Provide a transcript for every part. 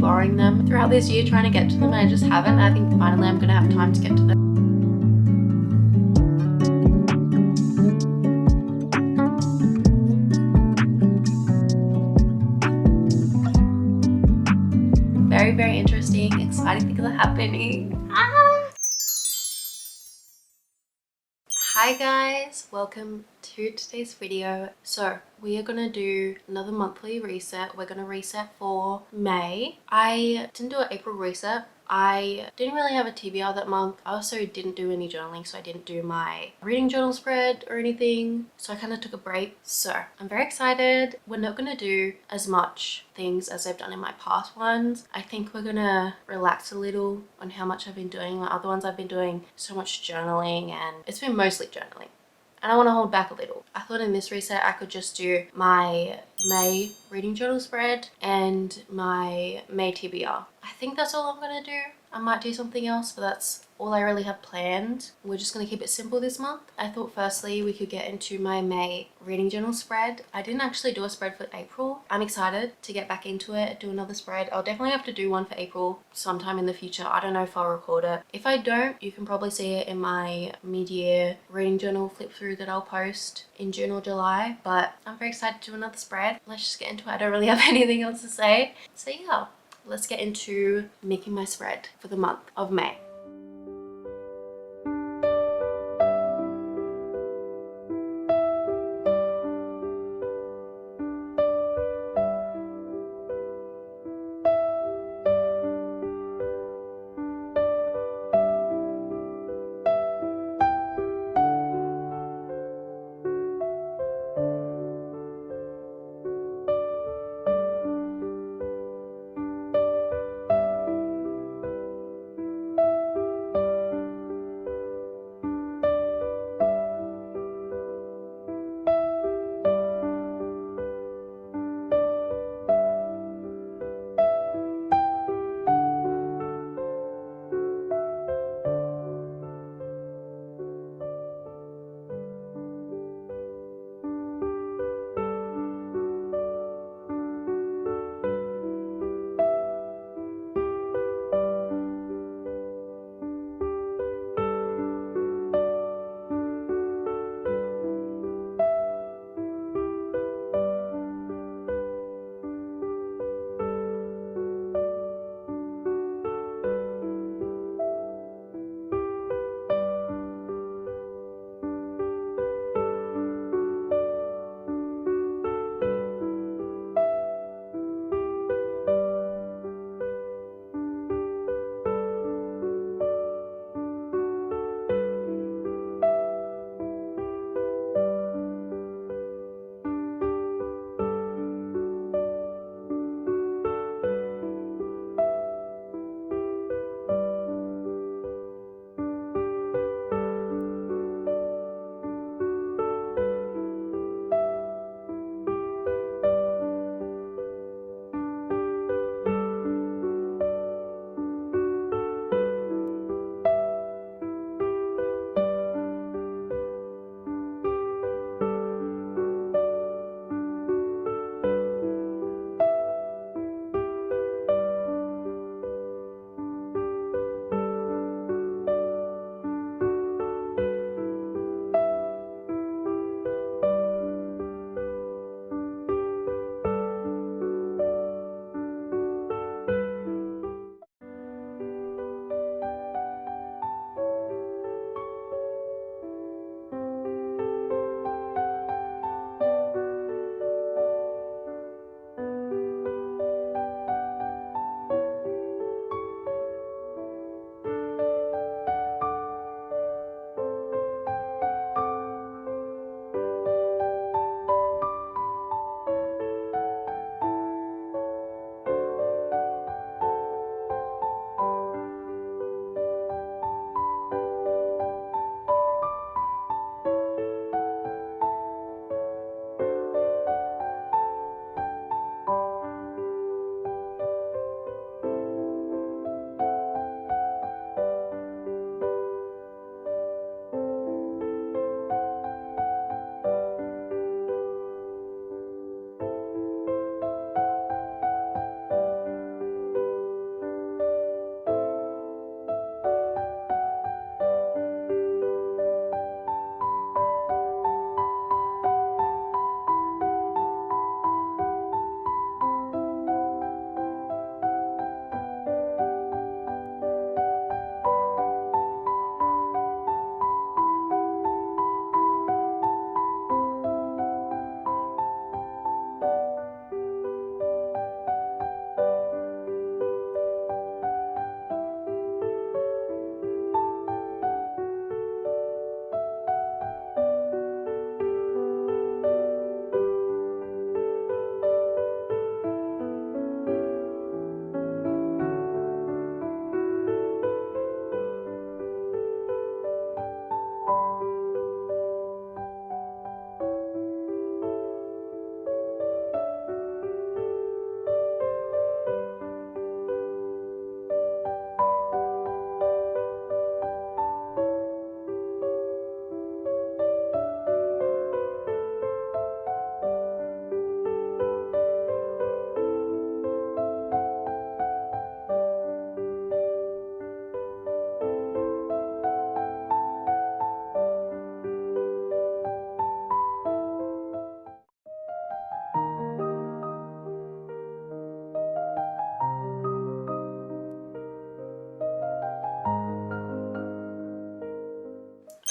borrowing them throughout this year, trying to get to them, and I just haven't. I think finally I'm gonna have time to get to them. Very, very interesting, exciting things are happening. Hi guys, welcome to today's video. So we are gonna do another monthly reset. We're gonna reset for May. I didn't do an April reset. I didn't really have a TBR that month. I also didn't do any journaling, so I didn't do my reading journal spread or anything. So I kind of took a break. So I'm very excited. We're not gonna do as much things as I've done in my past ones. I think we're gonna relax a little on how much I've been doing. My other ones I've been doing so much journaling, and it's been mostly journaling. And I want to hold back a little. I thought in this reset I could just do my May reading journal spread and my May TBR. I think that's all I'm gonna do. I might do something else, but that's all I really have planned. We're just gonna keep it simple this month. I thought firstly we could get into my May reading journal spread. I didn't actually do a spread for April. I'm excited to get back into it, do another spread. I'll definitely have to do one for April sometime in the future. I don't know if I'll record it. If I don't, you can probably see it in my mid-year reading journal flip through that I'll post in June or July. But I'm very excited to do another spread. Let's just get into it. I don't really have anything else to say. So yeah, let's get into making my spread for the month of May.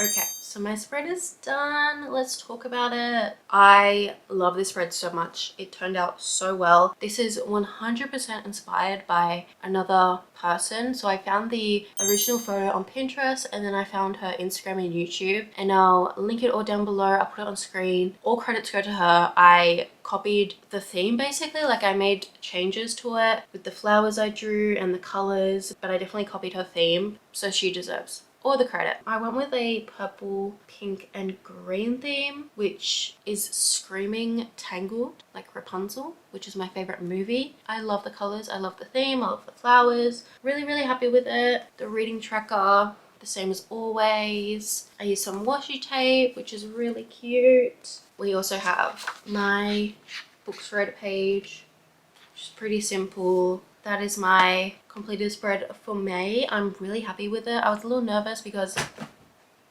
Okay, so my spread is done. Let's talk about it. I love this spread so much. It turned out so well. This is 100% inspired by another person. So I found the original photo on Pinterest, and then I found her Instagram and YouTube, and I'll link it all down below. I'll put it on screen. All credits go to her. I copied the theme basically, like I made changes to it with the flowers I drew and the colors, but I definitely copied her theme, so she deserves all the credit. I went with a purple, pink and green theme, which is screaming Tangled, like Rapunzel, which is my favorite movie. I love the colors, I love the theme, I love the flowers. Really happy with it. The reading tracker, the same as always. I used some washi tape, which is really cute. We also have my books read page, which is pretty simple. That is my completed spread for May. I'm really happy with it. I was a little nervous because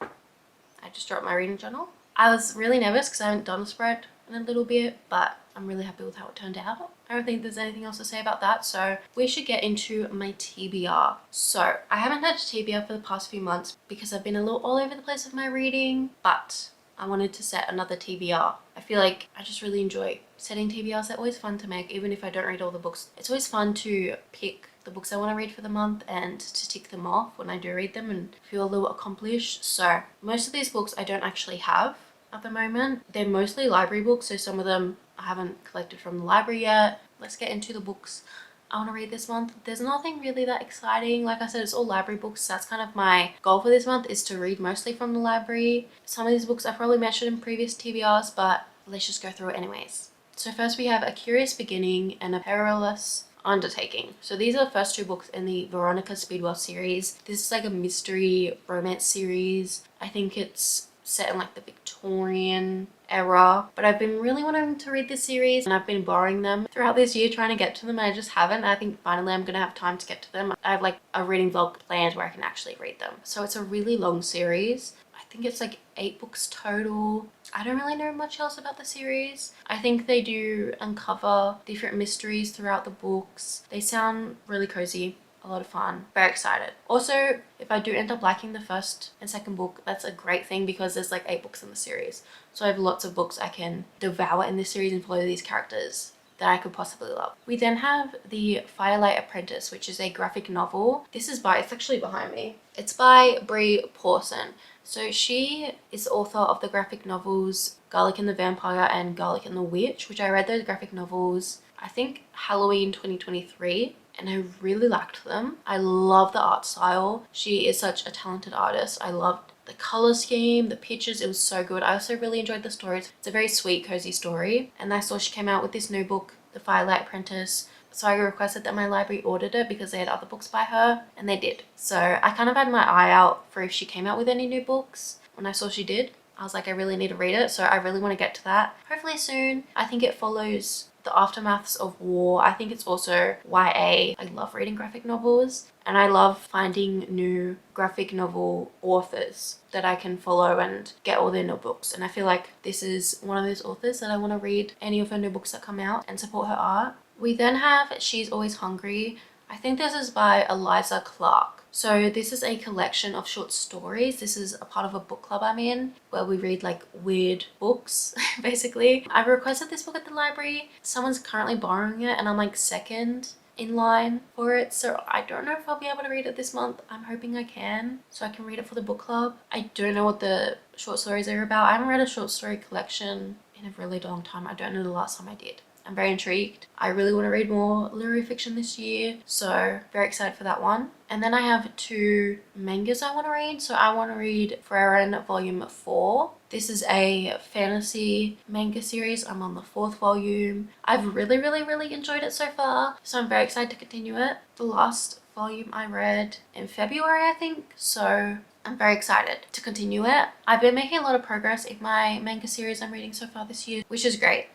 I just dropped my reading journal. I was really nervous because I haven't done a spread in a little bit, but I'm really happy with how it turned out. I don't think there's anything else to say about that, so we should get into my TBR. So I haven't had a TBR for the past few months because I've been a little all over the place with my reading, but I wanted to set another TBR. I feel like I just really enjoy setting TBRs. They're always fun to make, even if I don't read all the books. It's always fun to pick the books I want to read for the month and to tick them off when I do read them and feel a little accomplished. So most of these books I don't actually have at the moment. They're mostly library books, so some of them I haven't collected from the library yet. Let's get into the books I want to read this month. There's nothing really that exciting. Like I said, it's all library books. That's kind of my goal for this month, is to read mostly from the library. Some of these books I've probably mentioned in previous TBRs, but let's just go through it anyways. So first we have A Curious Beginning and A Perilous Undertaking. So these are the first two books in the Veronica Speedwell series. This is like a mystery romance series. I think it's set in like the Victorian era, but I've been really wanting to read this series and I've been borrowing them throughout this year, trying to get to them, and I just haven't. I think finally I'm gonna have time to get to them. I have like a reading vlog planned where I can actually read them. So it's a really long series. I think it's like 8 books total. I don't really know much else about the series. I think they do uncover different mysteries throughout the books. They sound really cozy. A lot of fun. Very excited. Also, if I do end up liking the first and second book, that's a great thing because there's like 8 books in the series. So I have lots of books I can devour in this series and follow these characters that I could possibly love. We then have The Firelight Apprentice, which is a graphic novel. This is by, it's actually behind me. It's by Brie Pawson. So she is the author of the graphic novels Garlic and the Vampire and Garlic and the Witch, which I read those graphic novels, I think Halloween 2023. And I really liked them. I love the art style. She is such a talented artist. I loved the color scheme, the pictures, it was so good. I also really enjoyed the stories. It's a very sweet, cozy story. And I saw she came out with this new book, The Firelight Apprentice. So I requested that my library ordered it because they had other books by her, and they did. So I kind of had my eye out for if she came out with any new books. When I saw she did, I was like, I really need to read it. So I really want to get to that. Hopefully soon. I think it follows the aftermaths of war. I think it's also YA. I love reading graphic novels, and I love finding new graphic novel authors that I can follow and get all their new books. And I feel like this is one of those authors that I want to read any of her new books that come out and support her art. We then have She's Always Hungry. I think this is by Eliza Clark. So this is a collection of short stories. This is a part of a book club I'm in where we read like weird books, basically. I requested this book at the library. Someone's currently borrowing it and I'm like second in line for it. So I don't know if I'll be able to read it this month. I'm hoping I can, so I can read it for the book club. I don't know what the short stories are about. I haven't read a short story collection in a really long time. I don't know the last time I did. I'm very intrigued. I really want to read more literary fiction this year, so very excited for that one. And then I have 2 mangas I want to read. So I want to read Frieren Volume 4. This is a fantasy manga series. I'm on the 4th volume. I've really enjoyed it so far, so I'm very excited to continue it. The last volume I read in February, I think, so I'm very excited to continue it. I've been making a lot of progress in my manga series I'm reading so far this year, which is great.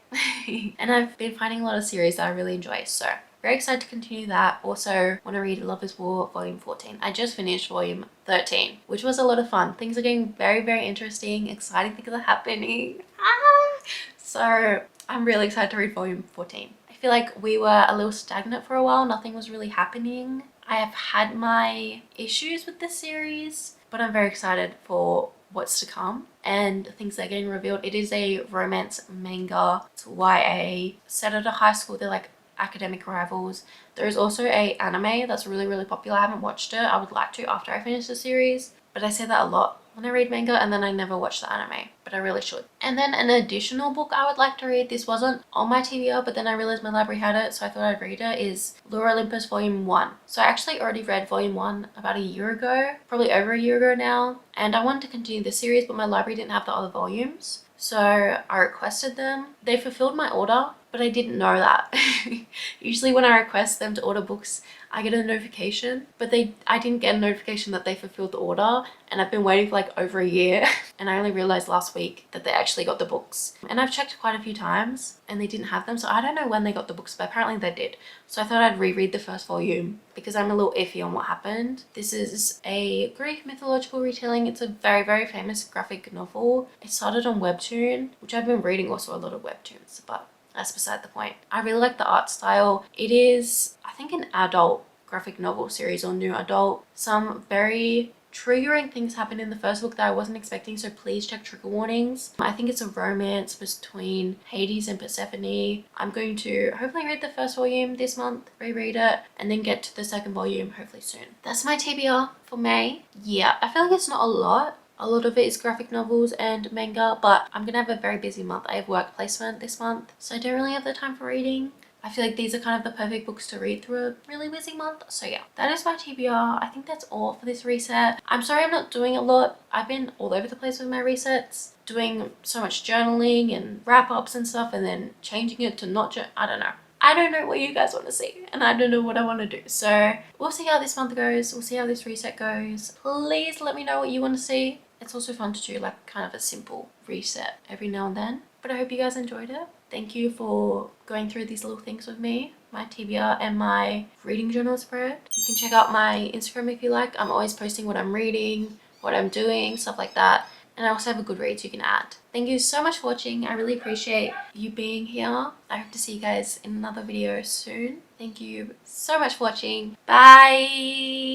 And I've been finding a lot of series that I really enjoy, so very excited to continue that. Also want to read Love is War Volume 14. I just finished Volume 13, which was a lot of fun. Things are getting very interesting. Exciting things are happening. So I'm really excited to read Volume 14. I feel like we were a little stagnant for a while. Nothing was really happening. I have had my issues with this series, but I'm very excited for what's to come and things that are getting revealed. It is a romance manga. It's YA, set at a high school. They're like academic rivals. There is also a anime that's really popular. I haven't watched it. I would like to after I finish the series, but I say that a lot when I read manga, and then I never watch the anime, but I really should. And then an additional book I would like to read, this wasn't on my TBR, but then I realized my library had it, so I thought I'd read it, is Lure Olympus Volume 1. So I actually already read Volume 1 about a year ago, probably over a year ago now, and I wanted to continue the series, but my library didn't have the other volumes. So I requested them. They fulfilled my order, but I didn't know that. Usually when I request them to order books, I get a notification, but I didn't get a notification that they fulfilled the order, and I've been waiting for like over a year and I only realized last week that they actually got the books. And I've checked quite a few times and they didn't have them, so I don't know when they got the books, but apparently they did. So I thought I'd reread the first volume because I'm a little iffy on what happened. This is a Greek mythological retelling. It's a very famous graphic novel. It started on Webtoon, which I've been reading also a lot of Webtoons, but that's beside the point. I really like the art style. It is, I think, an adult graphic novel series or new adult. Some very triggering things happen in the first book that I wasn't expecting, so please check trigger warnings. I think it's a romance between Hades and Persephone. I'm going to hopefully read the first volume this month, reread it, and then get to the second volume hopefully soon. That's my TBR for May. Yeah, I feel like it's not a lot. A lot of it is graphic novels and manga, but I'm gonna have a very busy month. I have work placement this month, so I don't really have the time for reading. I feel like these are kind of the perfect books to read through a really busy month. So yeah, that is my TBR. I think that's all for this reset. I'm sorry I'm not doing a lot. I've been all over the place with my resets, doing so much journaling and wrap-ups and stuff, and then changing it to not I don't know. I don't know what you guys want to see, and I don't know what I want to do. So we'll see how this month goes. We'll see how this reset goes. Please let me know what you want to see. It's also fun to do like kind of a simple reset every now and then. But I hope you guys enjoyed it. Thank you for going through these little things with me, my TBR and my reading journal spread. You can check out my Instagram if you like. I'm always posting what I'm reading, what I'm doing, stuff like that. And I also have a Goodreads you can add. Thank you so much for watching. I really appreciate you being here. I hope to see you guys in another video soon. Thank you so much for watching. Bye!